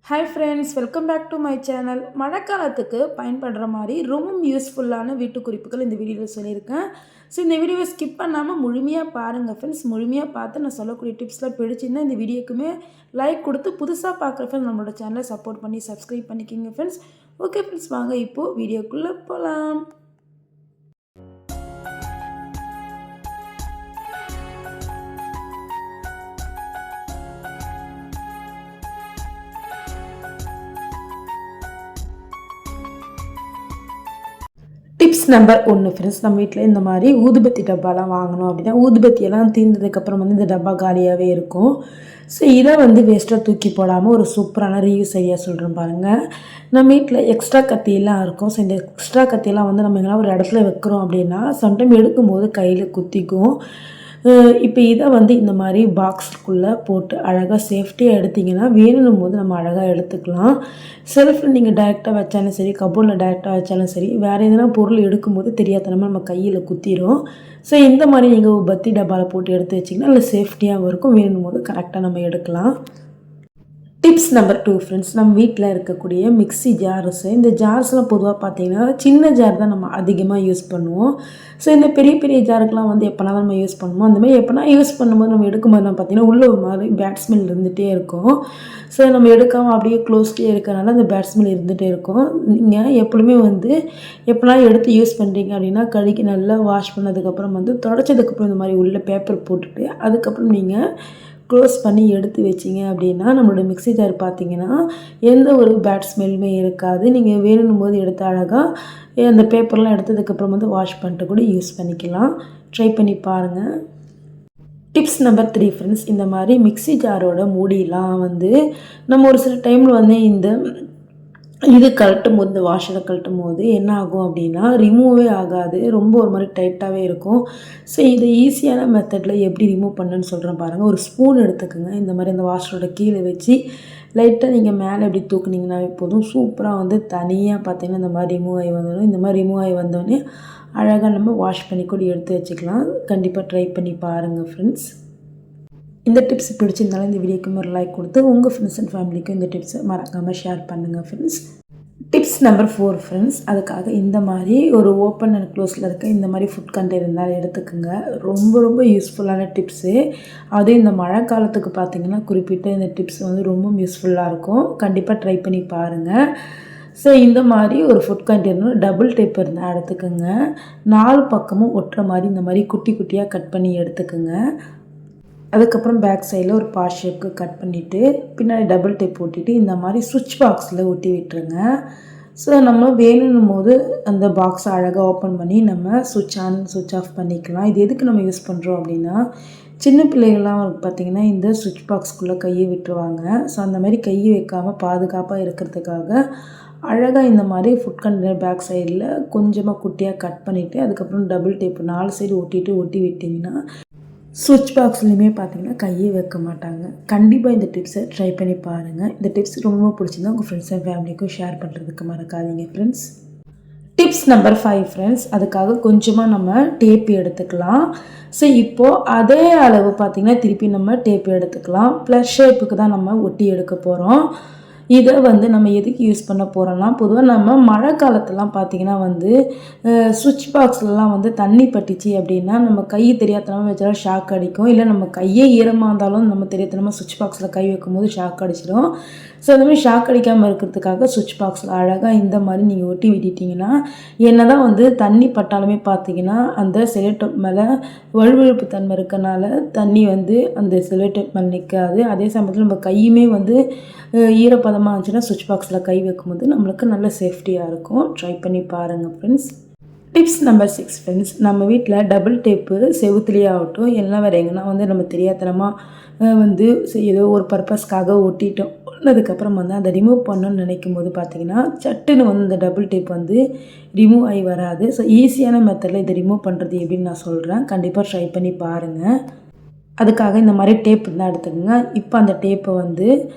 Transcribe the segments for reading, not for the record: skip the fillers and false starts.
Hi friends, welcome back to my channel. மழைக்காலத்துக்கு பயன்படுற மாதிரி ரொம்ப யூஸ்ஃபுல்லான வீட்டு குறிப்புகள் இந்த வீடியோவில் சொல்லியிருக்கேன். ஸோ இந்த வீடியோவை ஸ்கிப் பண்ணாமல் முழுமையாக பாருங்கள் ஃப்ரெண்ட்ஸ். முழுமையாக பார்த்து நான் சொல்லக்கூடிய டிப்ஸ்லாம் பிடிச்சிருந்தா இந்த வீடியோக்குமே லைக் கொடுத்து புதுசாக பார்க்குற ஃப்ரெண்ட்ஸ் நம்மளோட சேனலை சப்போர்ட் பண்ணி சப்ஸ்கிரைப் பண்ணிக்கிங்க ஃப்ரெண்ட்ஸ். ஓகே ஃப்ரெண்ட்ஸ், வாங்க இப்போது வீடியோக்குள்ளே போகலாம். டிப்ஸ் நம்பர் 1 ஃப்ரெண்ட்ஸ், நம்ம வீட்டில் இந்த மாதிரி ஊதுபத்தி டப்பாலாம் வாங்கணும் அப்படின்னா ஊதுபத்தியெல்லாம் தீர்ந்ததுக்கப்புறம் இந்த டப்பா காலியாகவே இருக்கும். ஸோ இதை வேஸ்ட்டாக தூக்கி போடாமல் ஒரு சூப்பரான ரீயூஸ் ஐடியா சொல்கிறேன் பாருங்கள். நம்ம வீட்டில் எக்ஸ்ட்ரா கத்தியெல்லாம் இருக்கும். ஸோ இந்த எக்ஸ்ட்ரா கத்தியெல்லாம் நம்ம எங்கேனா ஒரு இடத்துல வைக்கிறோம் அப்படின்னா சம்டைம் எடுக்கும்போது கையில் குத்திக்கும். இப்போ இதை இந்த மாதிரி பாக்ஸுக்குள்ளே போட்டு அழகாக சேஃப்டியாக எடுத்திங்கன்னா வேணும் போது நம்ம அழகாக எடுத்துக்கலாம். செல்ஃபில் நீங்கள் டைரெக்டாக வச்சாலும் சரி, கபோர்டில் டைரெக்டாக வச்சாலும் சரி, வேறு எதனா பொருள் எடுக்கும்போது தெரியாதனமாக நம்ம கையில் குத்திடும். ஸோ இந்த மாதிரி நீங்கள் பத்தி டப்பாவில் போட்டு எடுத்து வச்சிங்கன்னா நல்ல சேஃப்டியாகவும் இருக்கும். வேணும் போது கரெக்டாக நம்ம எடுக்கலாம். டிப்ஸ் நம்பர் 2 ஃப்ரெண்ட்ஸ், நம்ம வீட்டில் இருக்கக்கூடிய மிக்ஸி ஜார்ஸு. இந்த ஜார்ஸ்லாம் பொதுவாக பார்த்தீங்கன்னா சின்ன ஜார் தான் நம்ம அதிகமாக யூஸ் பண்ணுவோம். ஸோ இந்த பெரிய பெரிய ஜாருக்கெலாம் எப்போனா நம்ம யூஸ் பண்ணுவோம். அந்தமாதிரி எப்போனா யூஸ் பண்ணும்போது நம்ம எடுக்கும்போதுலாம் பார்த்தீங்கன்னா உள்ளே ஒரு மாதிரி பேட் ஸ்மெல் இருந்துகிட்டே இருக்கும். ஸோ நம்ம எடுக்காமல் அப்படியே க்ளோஸ்லேயே இருக்கிறனால அந்த பேட் ஸ்மெல் இருந்துகிட்டே இருக்கும். நீங்கள் எப்பொழுதுமே எப்போனா எடுத்து யூஸ் பண்ணுறீங்க அப்படின்னா கழுகி நல்லா வாஷ் பண்ணதுக்கப்புறம் தொடச்சதுக்கப்புறம் இந்த மாதிரி உள்ள பேப்பர் போட்டுட்டு அதுக்கப்புறம் நீங்கள் க்ளோஸ் பண்ணி எடுத்து வச்சிங்க அப்படின்னா நம்மளோட மிக்ஸி ஜார் பார்த்தீங்கன்னா எந்த ஒரு பேட் ஸ்மெல்லுமே இருக்காது. நீங்கள் வேணும் போது எடுத்து அழகாக அந்த பேப்பர்லாம் எடுத்ததுக்கப்புறம் வாஷ் பண்ணிட்டு கூட யூஸ் பண்ணிக்கலாம். ட்ரை பண்ணி பாருங்கள். டிப்ஸ் நம்பர் 3 ஃப்ரெண்ட்ஸ், இந்த மாதிரி மிக்ஸி ஜாரோட மூடிலாம் நம்ம ஒரு சில டைமில் இந்த இது கழட்டும் போது, இந்த வாஷரை கழட்டும் போது என்ன ஆகும் அப்படின்னா ரிமூவே ஆகாது. ரொம்ப ஒரு மாதிரி டைட்டாகவே இருக்கும். ஸோ இதை ஈஸியான மெத்தடில் எப்படி ரிமூவ் பண்ணுன்னு சொல்கிறேன் பாருங்கள். ஒரு ஸ்பூன் எடுத்துக்கோங்க. இந்த மாதிரி அந்த வாஷரோட கீழே வச்சு லைட்டாக நீங்கள் மேலே எப்படி தூக்குனீங்கன்னாவே போதும். சூப்பராக தனியாக பார்த்தீங்கன்னா இந்த மாதிரி ரிமூவ் ஆகி வந்துடும். இந்த மாதிரி ரிமூவ் ஆகி வந்தோடனே அழகாக நம்ம வாஷ் பண்ணி கூட எடுத்து வச்சுக்கலாம். கண்டிப்பாக ட்ரை பண்ணி பாருங்கள் ஃப்ரெண்ட்ஸ். இந்த டிப்ஸ் பிடிச்சிருந்தாலும் இந்த வீடியோக்கு ஒரு லைக் கொடுத்து உங்கள் ஃப்ரெண்ட்ஸ் அண்ட் ஃபேமிலிக்கும் இந்த டிப்ஸை மறக்காமல் ஷேர் பண்ணுங்கள் ஃப்ரெண்ட்ஸ். டிப்ஸ் நம்பர் 4 ஃப்ரெண்ட்ஸ், அதுக்காக இந்த மாதிரி ஒரு ஓப்பன் அண்ட் க்ளோஸில் இருக்க இந்த மாதிரி ஃபுட் கண்டெய்னர் இருந்தாலும் எடுத்துக்கோங்க. ரொம்ப ரொம்ப யூஸ்ஃபுல்லான டிப்ஸு. அதுவும் இந்த மழை காலத்துக்கு பார்த்திங்கன்னா குறிப்பிட்ட இந்த டிப்ஸ் ரொம்ப யூஸ்ஃபுல்லாக இருக்கும். கண்டிப்பாக ட்ரை பண்ணி பாருங்கள். ஸோ இந்த மாதிரி ஒரு ஃபுட் கண்டெய்னர் டபுள் டேப் இருந்தால் எடுத்துக்கோங்க. 4 பக்கமும் ஒட்டுற மாதிரி இந்த மாதிரி குட்டி குட்டியாக கட் பண்ணி எடுத்துக்கோங்க. அதுக்கப்புறம் பேக் சைடில் ஒரு பாஸ் ஷேப்புக்கு கட் பண்ணிவிட்டு பின்னாடி டபுள் டேப் போட்டுட்டு இந்த மாதிரி சுவிட்ச் பாக்ஸில் ஒட்டி விட்டுருங்க. ஸோ நம்ம வேணும் போது அந்த பாக்ஸை அழகாக ஓப்பன் பண்ணி நம்ம சுவிட்ச் ஆன் சுவிட்ச் ஆஃப் பண்ணிக்கலாம். இது எதுக்கு நம்ம யூஸ் பண்ணுறோம் அப்படின்னா சின்ன பிள்ளைகள்லாம் பார்த்திங்கன்னா இந்த சுவிட்ச் பாக்ஸ்க்குள்ளே கையை விட்டுருவாங்க. ஸோ அந்த மாதிரி கையை வைக்காமல் பாதுகாப்பாக இருக்கிறதுக்காக அழகாக இந்த மாதிரி ஃபுட் கண்டெய்னர் பேக் சைடில் கொஞ்சமாக குட்டியாக கட் பண்ணிவிட்டு அதுக்கப்புறம் டபுள் டேப் 4 சைடு ஒட்டி விட்டிங்கன்னா சுவிட்ச் பாக்ஸ்லையுமே பார்த்தீங்கன்னா கையே வைக்க மாட்டாங்க. கண்டிப்பாக இந்த டிப்ஸை ட்ரை பண்ணி பாருங்கள். இந்த டிப்ஸ் ரொம்ப பிடிச்சிருந்தா உங்கள் ஃப்ரெண்ட்ஸ் அண்ட் ஃபேமிலிக்கும் ஷேர் பண்ணுறதுக்கு மறக்காதீங்க ஃப்ரெண்ட்ஸ். டிப்ஸ் நம்பர் 5 ஃப்ரெண்ட்ஸ், அதுக்காக கொஞ்சமாக நம்ம டேப் எடுத்துக்கலாம். ஸோ இப்போது அதே அளவு பார்த்திங்கன்னா திருப்பி நம்ம டேப் எடுத்துக்கலாம். ப்ளஸ் ஷேப்புக்கு தான் நம்ம ஒட்டி எடுக்க போகிறோம். இதை நம்ம எதுக்கு யூஸ் பண்ண போகிறோம்னா பொதுவாக நம்ம மழை காலத்துலாம் பார்த்திங்கன்னா சுவிட்ச் பாக்ஸ்லலாம் தண்ணி பட்டுச்சு அப்படின்னா நம்ம கை தெரியாதனமாக வச்சாலும் ஷாக் அடிக்கும். இல்லை நம்ம கையே ஈரமாக இருந்தாலும் நம்ம தெரியாதனமாக சுவிட்ச் பாக்ஸில் கை வைக்கும்போது ஷாக் அடிச்சிடும். ஸோ அந்தமாதிரி ஷாக் அடிக்காமல் இருக்கிறதுக்காக சுவிட்ச் பாக்ஸில் அழகாக இந்த மாதிரி நீங்கள் ஒட்டி விட்டிட்டிங்கன்னா என்ன தான் தண்ணி பட்டாலுமே பார்த்திங்கன்னா அந்த செலோடேப் மேலே வழுவழுப்பு தன்மை இருக்கனால தண்ணி அந்த செலோடேப் மேலே நிற்காது. அதே சமயத்தில் நம்ம கையுமே ஈரப்பதமாக இருந்துச்சுன்னா சுவிட்ச் பாக்ஸில் கை வைக்கும்போது நம்மளுக்கு நல்ல சேஃப்டியாக இருக்கும். ட்ரை பண்ணி பாருங்கள் ஃப்ரெண்ட்ஸ். டிப்ஸ் நம்பர் 6 ஃப்ரெண்ட்ஸ், நம்ம வீட்டில் டபுள் டேப்பு செவுத்துலேயே ஆகட்டும் எல்லாம் வேறு எங்கன்னா நம்ம தெரியாதனமாக ஏதோ ஒரு பர்பஸ்க்காக ஒட்டிட்டோம். அதுக்கப்புறம் அதை ரிமூவ் பண்ணணும்னு நினைக்கும் போது பார்த்திங்கன்னா சட்டுன்னு இந்த டபுள் டேப் ரிமூவ் ஆகி வராது. ஸோ ஈஸியான மெத்தடில் இதை ரிமூவ் பண்ணுறது எப்படின்னு நான் சொல்கிறேன். கண்டிப்பாக ட்ரை பண்ணி பாருங்கள். அதுக்காக இந்த மாதிரி டேப் தான் எடுத்துக்கோங்க. இப்போ அந்த டேப்பை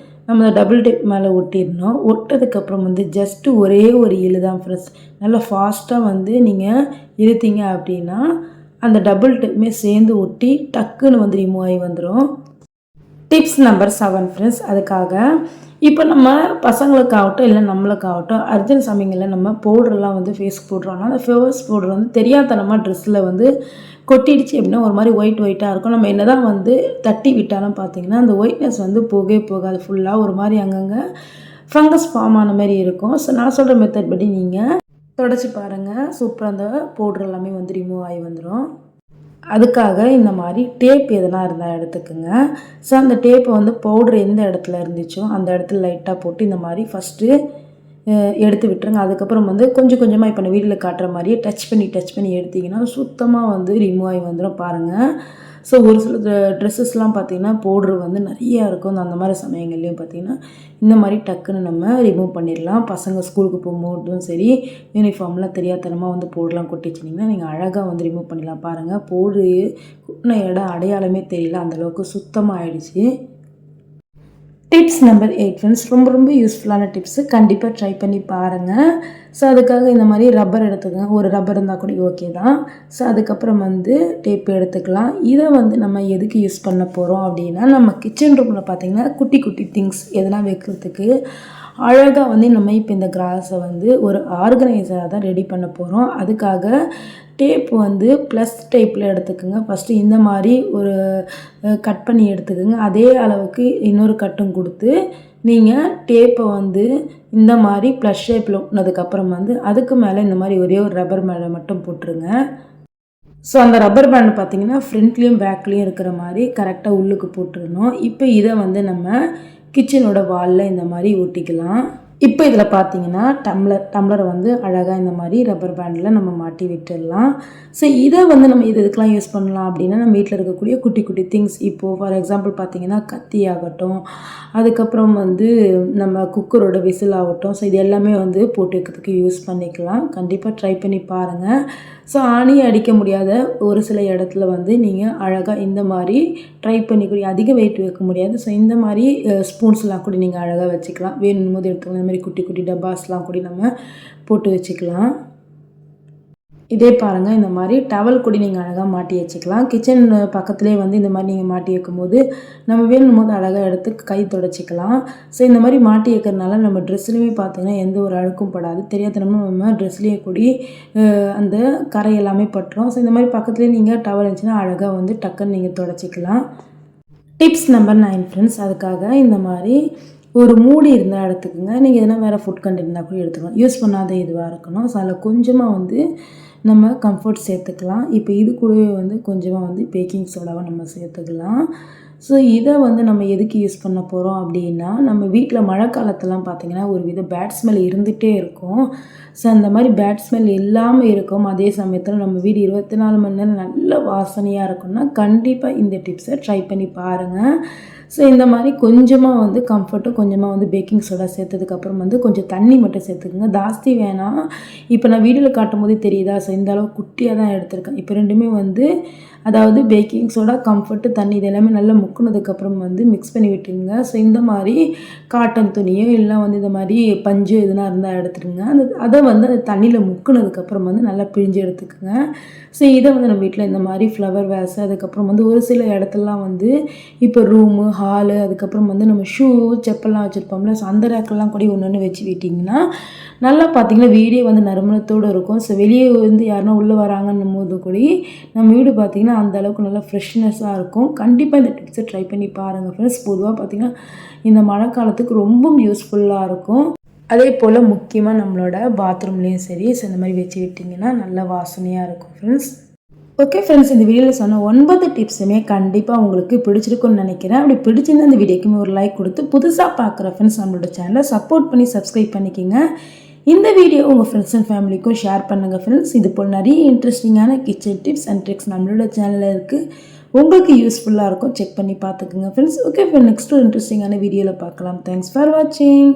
நம்ம டபுள் டேப் மேலே ஒட்டிடணும். ஒட்டதுக்கப்புறம் ஜஸ்ட்டு ஒரே ஒரு இழு தான் ஃப்ரெண்ட்ஸ். நல்லா ஃபாஸ்ட்டாக நீங்கள் இழுத்தீங்க அப்படின்னா அந்த டபுள் டேப்புமே சேர்ந்து ஒட்டி டக்குன்னு ரிமூவ் ஆகி வந்துடும். டிப்ஸ் நம்பர் 7 ஃப்ரெண்ட்ஸ், அதுக்காக இப்போ நம்ம பசங்களுக்காகட்டும் இல்லை நம்மளுக்காகட்டும் அர்ஜென்ட் சமயங்களில் நம்ம பவுடர்லாம் வந்து ஃபேஸ்க்கு போடுறோம்னா அந்த ஃபேஸ் பவுடர் வந்து தெரியாதனமாக ட்ரெஸ்ஸில் வந்து கொட்டிடுச்சு அப்படின்னா ஒரு மாதிரி ஒயிட்டாக இருக்கும். நம்ம என்ன தான் வந்து தட்டி விட்டாலும் பார்த்திங்கன்னா அந்த ஒயிட்னஸ் வந்து போகவே போகாது. ஃபுல்லாக ஒரு மாதிரி அங்கங்கே ஃபங்கஸ் ஃபார்ம் ஆன மாதிரி இருக்கும். ஸோ நான் சொல்கிற மெத்தட் படி நீங்கள் தொடச்சி பாருங்கள். சூப்பராக அந்த பவுடர் எல்லாமே வந்து ரிமூவ் ஆகி வந்துடும். அதுக்காக இந்த மாதிரி டேப் எதனா இருந்தால் எடுத்துக்கோங்க. ஸோ அந்த டேப்பை வந்து பவுட்ரு எந்த இடத்துல இருந்துச்சோ அந்த இடத்துல லைட்டாக போட்டு இந்த மாதிரி ஃபஸ்ட்டு எடுத்து விட்டுருங்க. அதுக்கப்புறம் வந்து கொஞ்சம் கொஞ்சமாக இப்போ நான் வீடியோவில் காட்டுற மாதிரியே டச் பண்ணி எடுத்திங்கன்னா சுத்தமாக வந்து ரிமூவ் ஆகி வந்துடும் பாருங்கள். ஸோ ஒரு சில ட்ரெஸ்ஸஸ்லாம் பார்த்திங்கன்னா பவுட்ரு வந்து நிறையா இருக்கும். அந்த மாதிரி சமயங்கள்லேயும் பார்த்திங்கன்னா இந்த மாதிரி டக்குன்னு நம்ம ரிமூவ் பண்ணிடலாம். பசங்க ஸ்கூலுக்கு போகும்போதும் சரி யூனிஃபார்ம்லாம் தெரியாதனமாக வந்து பவுடர்லாம் கொட்டிச்சிட்டிங்கன்னா நீங்கள் அழகாக வந்து ரிமூவ் பண்ணிடலாம். பாருங்கள் பவுட்ரு கொட்டின இடம் அடையாளமே தெரியல, அந்தளவுக்கு சுத்தமாக ஆயிடுச்சு. டிப்ஸ் நம்பர் 8 ஃப்ரெண்ட்ஸ், ரொம்ப யூஸ்ஃபுல்லான டிப்ஸு. கண்டிப்பாக ட்ரை பண்ணி பாருங்கள். ஸோ அதுக்காக இந்த மாதிரி ரப்பர் எடுத்துக்கோங்க. ஒரு ரப்பர் இருந்தால் கூட ஓகே தான். ஸோ அதுக்கப்புறம் வந்து டேப் எடுத்துக்கலாம். இதை வந்து நம்ம எதுக்கு யூஸ் பண்ண போகிறோம் அப்படின்னா நம்ம கிச்சன் ரூமில் பார்த்திங்கன்னா குட்டி குட்டி திங்ஸ் எதனா வைக்கிறதுக்கு அழகாக வந்து நம்ம இப்போ இந்த கிராஸை வந்து ஒரு ஆர்கனைசராக தான் ரெடி பண்ண போகிறோம். அதுக்காக டேப் வந்து ப்ளஸ் டைப்பில் எடுத்துக்கோங்க. ஃபஸ்ட்டு இந்த மாதிரி ஒரு கட் பண்ணி எடுத்துக்கோங்க. அதே அளவுக்கு இன்னொரு கட்டும் கொடுத்து நீங்கள் டேப்பை வந்து இந்த மாதிரி ப்ளஸ் ஷேப்பில் ஒட்டினதுக்கப்புறம் வந்து அதுக்கு மேலே இந்த மாதிரி ஒரே ஒரு ரப்பர் மேலே மட்டும் போட்டுருங்க. ஸோ அந்த ரப்பர் பேண்டு பார்த்திங்கன்னா ஃப்ரண்ட்லேயும் பேக்லேயும் இருக்கிற மாதிரி கரெக்டாக உள்ளுக்கு போட்டுருணும். இப்போ இதை வந்து நம்ம கிச்சனோட வாலில் இந்த மாதிரி ஒட்டிக்கலாம். இப்போ இதில் பார்த்தீங்கன்னா டம்ளரை வந்து அழகாக இந்த மாதிரி ரப்பர் பேண்டில் நம்ம மாட்டி விட்டுடலாம். ஸோ இதை வந்து நம்ம இதுக்கெலாம் யூஸ் பண்ணலாம் அப்படின்னா நம்ம வீட்டில் இருக்கக்கூடிய குட்டி குட்டி திங்ஸ், இப்போது ஃபார் எக்ஸாம்பிள் பார்த்தீங்கன்னா கத்தி ஆகட்டும், அதுக்கப்புறம் வந்து நம்ம குக்கரோட விசில் ஆகட்டும், ஸோ இது எல்லாமே வந்து போட்டு வைக்கிறதுக்கு யூஸ் பண்ணிக்கலாம். கண்டிப்பாக ட்ரை பண்ணி பாருங்கள். ஸோ ஆணியை அடிக்க முடியாத ஒரு சில இடத்துல வந்து நீங்கள் அழகாக இந்த மாதிரி ட்ரை பண்ணிக்கூடிய அதிக வெயிட் வைக்க முடியாது. ஸோ இந்த மாதிரி ஸ்பூன்ஸ்லாம் கூட நீங்கள் அழகாக வச்சுக்கலாம். வேணும் போது எடுத்துக்கலாம். இந்த மாதிரி குட்டி குட்டி டப்பாஸ்லாம் கூட நம்ம போட்டு வச்சுக்கலாம். இதே பாருங்கள், இந்த மாதிரி டவல் கூட நீங்கள் அழகாக மாட்டி வச்சுக்கலாம். கிச்சன் பக்கத்துலேயே வந்து இந்த மாதிரி நீங்கள் மாட்டி வைக்கும்போது நம்ம வேணும் போது அழகாக எடுத்து கை தொடச்சிக்கலாம். ஸோ இந்த மாதிரி மாட்டி வைக்கிறதுனால நம்ம ட்ரெஸ்லேயுமே பார்த்திங்கன்னா எந்த ஒரு அழுக்கும் படாது. தெரியாதனமா நம்ம ட்ரெஸ்லேயே கூடி அந்த கரை எல்லாமே பட்டுரும். ஸோ இந்த மாதிரி பக்கத்துலேயே நீங்கள் டவல் இருந்துச்சுன்னா அழகாக வந்து டக்குன்னு நீங்கள் தொடச்சிக்கலாம். டிப்ஸ் நம்பர் 9 ஃப்ரெண்ட்ஸ், அதுக்காக இந்த மாதிரி ஒரு மூடி இருந்தால் எடுத்துக்கோங்க. நீங்கள் எதனா வேறு ஃபுட் கண்டென்ட் இருந்தால் கூட எடுத்துக்கலாம். யூஸ் பண்ணாத இதுவாக இருக்கணும். ஸோ அதில் கொஞ்சமாக வந்து நம்ம கம்ஃபர்ட் சேர்த்துக்கலாம். இப்போ இது கூடவே வந்து கொஞ்சமாக வந்து பேக்கிங் சோடாவை நம்ம சேர்த்துக்கலாம். ஸோ இதை வந்து நம்ம எதுக்கு யூஸ் பண்ண போகிறோம் அப்படின்னா நம்ம வீட்டில் மழை காலத்தெல்லாம் பார்த்திங்கன்னா ஒரு வித பேட் ஸ்மெல் இருந்துகிட்டே இருக்கும். ஸோ அந்த மாதிரி பேட் ஸ்மெல் இல்லாமல் இருக்கும். அதே சமயத்தில் நம்ம வீடு 24 மணி நேரம் நல்ல வாசனையாக இருக்கும்னா கண்டிப்பாக இந்த டிப்ஸை ட்ரை பண்ணி பாருங்கள். ஸோ இந்த மாதிரி கொஞ்சமாக வந்து கம்ஃபர்ட்டும் கொஞ்சமாக வந்து பேக்கிங் சோடா சேர்த்ததுக்கப்புறம் வந்து கொஞ்சம் தண்ணி மட்டும் சேர்த்துக்குங்க. ஜாஸ்தி வேணாம். இப்போ நான் வீடியோவில் காட்டும் போதே தெரியுதா? ஸோ இந்த அளவு குட்டியாக தான் எடுத்திருக்கேன். இப்போ ரெண்டுமே வந்து அதாவது பேக்கிங் சோடா, கம்ஃபர்ட்டு, தண்ணி இது எல்லாமே நல்லா முக்குனதுக்கப்புறம் வந்து மிக்ஸ் பண்ணி விட்டுருங்க. ஸோ இந்த மாதிரி காட்டன் துணியோ இல்லை வந்து இந்த மாதிரி பஞ்சு எதுனா இருந்தால் எடுத்துருங்க. அதை வந்து அந்த தண்ணியில் முக்குனதுக்கப்புறம் வந்து நல்லா பிழிஞ்சு எடுத்துக்கோங்க. ஸோ இதை வந்து நம்ம வீட்டில் இந்த மாதிரி ஃப்ளவர் வேஸு, அதுக்கப்புறம் வந்து ஒரு சில இடத்துலலாம் வந்து இப்போ ரூமு, ஹாலு, அதுக்கப்புறம் வந்து நம்ம ஷூ, செப்பல்லாம் வச்சுருப்போம்ல, ஸோ அந்த ரேக்கெல்லாம் கூட ஒன்று வச்சு விட்டிங்கன்னா நல்லா பார்த்திங்கன்னா வீடே வந்து நறுமணத்தோடு இருக்கும். ஸோ வெளியே வந்து யாருன்னா உள்ளே வராங்கன்னும் போது கூட நம்ம வீடு பார்த்திங்கன்னா அந்தளவுக்கு நல்லா ஃப்ரெஷ்னஸாக இருக்கும். கண்டிப்பாக இந்த டிப்ஸை ட்ரை பண்ணி பாருங்கள் ஃப்ரெண்ட்ஸ். பொதுவாக பார்த்திங்கன்னா இந்த மழை காலத்துக்கு ரொம்ப யூஸ்ஃபுல்லாக இருக்கும். அதே போல் முக்கியமாக நம்மளோட பாத்ரூம்லேயும் சரி, ஸோ இந்த மாதிரி வச்சு விட்டிங்கன்னா நல்ல வாசனையாக இருக்கும் ஃப்ரெண்ட்ஸ். ஓகே ஃப்ரெண்ட்ஸ், இந்த வீடியோவில் சொன்ன 9 டிப்ஸுமே கண்டிப்பாக உங்களுக்கு பிடிச்சிருக்குன்னு நினைக்கிறேன். அப்படி பிடிச்சிருந்தா இந்த வீடியோக்குமே ஒரு லைக் கொடுத்து புதுசாக பார்க்குற ஃப்ரெண்ட்ஸ் நம்மளோட சேனலை சப்போர்ட் பண்ணி சப்ஸ்கிரைப் பண்ணிக்கோங்க. இந்த வீடியோ உங்கள் ஃப்ரெண்ட்ஸ் அண்ட் ஃபேமிலிக்கும் ஷேர் பண்ணுங்கள் ஃப்ரெண்ட்ஸ். இது போல் நிறைய இன்ட்ரெஸ்டிங்கான கிச்சன் டிப்ஸ் அண்ட் ட்ரிக்ஸ் நம்மளோட சேனலில் இருக்குது. உங்களுக்கு யூஸ்ஃபுல்லாக இருக்கும், செக் பண்ணி பார்த்துக்குங்க ஃப்ரெண்ட்ஸ். ஓகே ஃப்ரெண்ட், நெக்ஸ்ட் ஒரு இன்ட்ரெஸ்டிங்கான வீடியோவில் பார்க்கலாம். தேங்க்ஸ் ஃபார் வாட்சிங்.